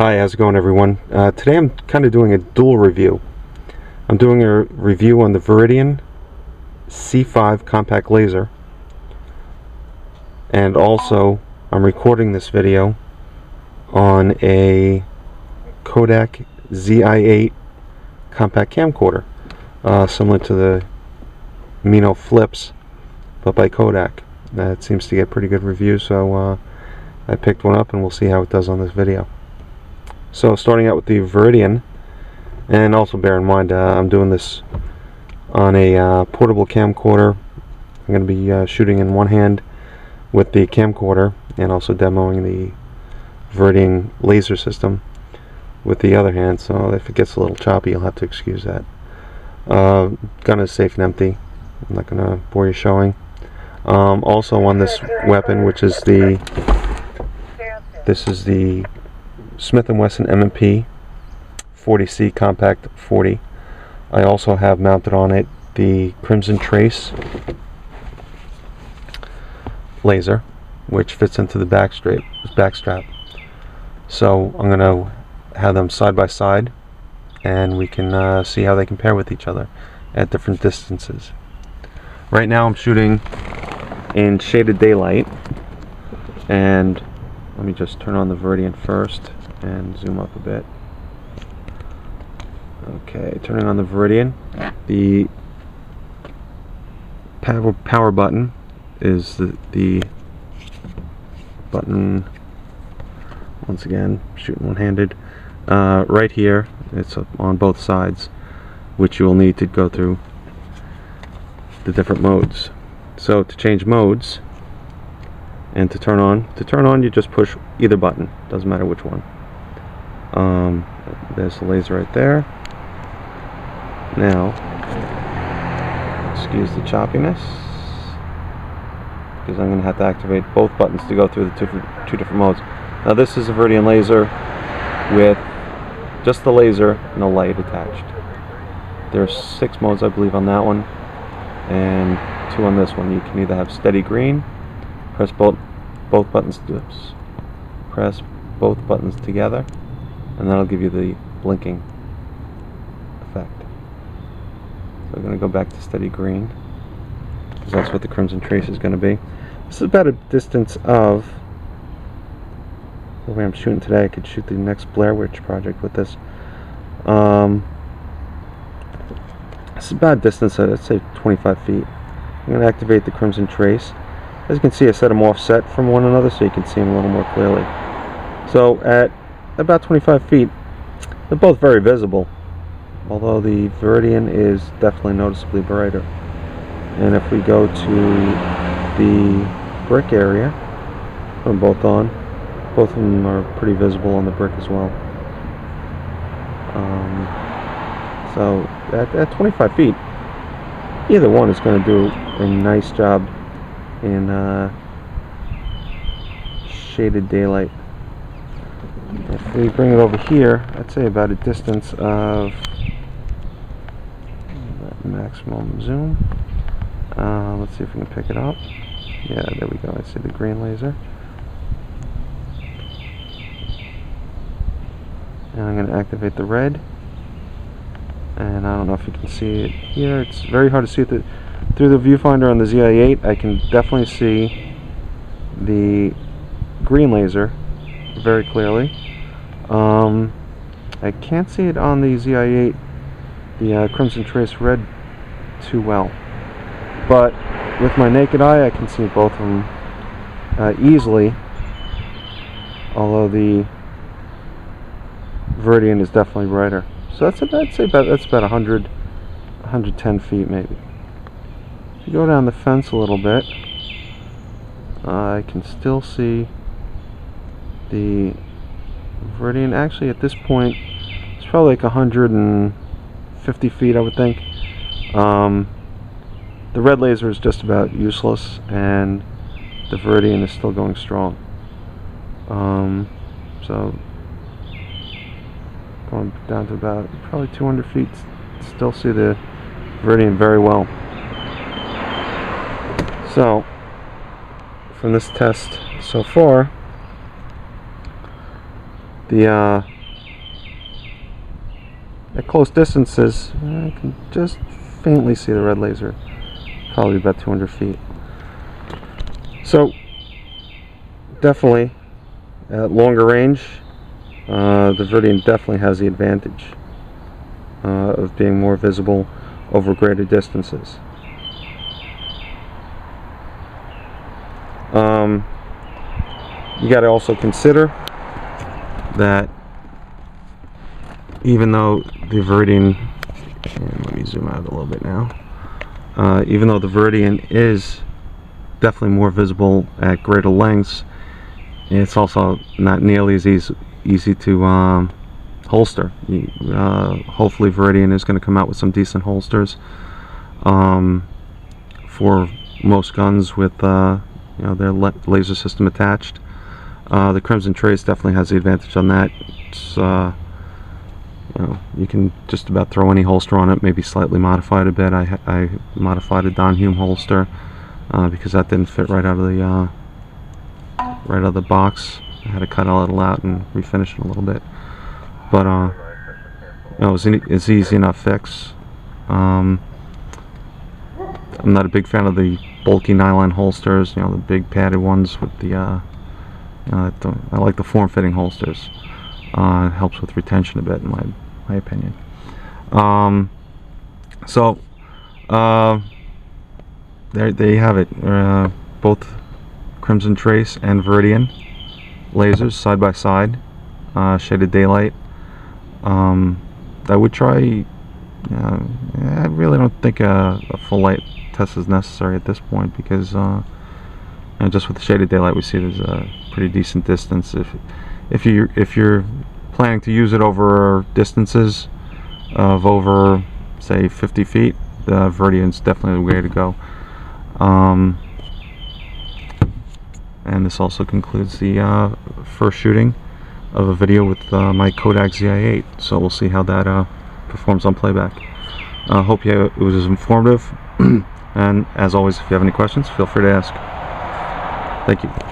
Hi, how's it going everyone? Today I'm kind of doing a dual review. I'm doing a review on the Viridian C5 compact laser, and also I'm recording this video on a Kodak ZI-8 compact camcorder, similar to the Mino Flips, but by Kodak. That seems to get pretty good reviews, so I picked one up and we'll see how it does on this video. So starting out with the Viridian, and also bear in mind I'm doing this on a portable camcorder. I'm going to be shooting in one hand with the camcorder and also demoing the Viridian laser system with the other hand, so if it gets a little choppy you'll have to excuse that. Gun is safe and empty. I'm not going to bore you showing. Also on this weapon, which is the Smith & Wesson M&P 40C Compact 40. I also have mounted on it the Crimson Trace laser, which fits into the back strap. So I'm going to have them side by side, and we can see how they compare with each other at different distances. Right now I'm shooting in shaded daylight, and let me just turn on the Viridian first and zoom up a bit. Okay, turning on the Viridian. The power button is the button, once again, shooting one-handed, right here. It's on both sides, which you will need to go through the different modes. So to change modes and to turn on you just push either button, doesn't matter which one. There's the laser right there. Now, excuse the choppiness, because I'm going to have to activate both buttons to go through the two different modes. Now this is a Viridian laser with just the laser, no light attached. There's 6 modes, I believe, on that one, and 2 on this one. You can either have steady green, press both buttons together, and that'll give you the blinking effect. So I'm going to go back to steady green, because that's what the Crimson Trace is going to be. This is about a distance of, the way I'm shooting today, I could shoot the next Blair Witch Project with this. This is about a distance of, let's say, 25 feet. I'm going to activate the Crimson Trace. As you can see, I set them offset from one another so you can see them a little more clearly. So at about 25 feet, they're both very visible, although the Viridian is definitely noticeably brighter. And if we go to the brick area, put them both on, both of them are pretty visible on the brick as well. So at 25 feet, either one is going to do a nice job in shaded daylight. If we bring it over here, I'd say about a distance of maximum zoom. Let's see if we can pick it up. Yeah, there we go. I see the green laser. And I'm going to activate the red. And I don't know if you can see it here. It's very hard to see it through the viewfinder on the ZI-8. I can definitely see the green laser very clearly. I can't see it on the ZI-8, the Crimson Trace red, too well. But with my naked eye, I can see both of them easily. Although the Viridian is definitely brighter. So that's about 100, 110 feet maybe. If you go down the fence a little bit, I can still see the Viridian. Actually, at this point, it's probably like 150 feet, I would think. The red laser is just about useless, and the Viridian is still going strong. So going down to about probably 200 feet, still see the Viridian very well. So from this test so far, at close distances, I can just faintly see the red laser, probably about 200 feet. So definitely at longer range, the Viridian definitely has the advantage of being more visible over greater distances. You got to also consider that even though the Viridian, and let me zoom out a little bit now, even though the Viridian is definitely more visible at greater lengths, it's also not nearly as easy to holster. Hopefully Viridian is going to come out with some decent holsters for most guns with their laser system attached. The Crimson Trace definitely has the advantage on that. It's, you can just about throw any holster on it, maybe slightly modify it a bit. I modified a Don Hume holster because that didn't fit right out of the box. I had to cut a little out and refinish it a little bit, but it's easy enough fix. I'm not a big fan of the bulky nylon holsters, the big padded ones with the I like the form-fitting holsters. It helps with retention a bit, in my opinion. There you have it. Both Crimson Trace and Viridian lasers side by side, shaded daylight. I would try. I really don't think a full light test is necessary at this point because just with the shaded daylight, we see there's a pretty decent distance. If you're planning to use it over distances of over, say, 50 feet, the Viridian's definitely the way to go. And this also concludes the first shooting of a video with my Kodak ZI-8. So we'll see how that performs on playback. Hope it was informative. And as always, if you have any questions, feel free to ask. Thank you.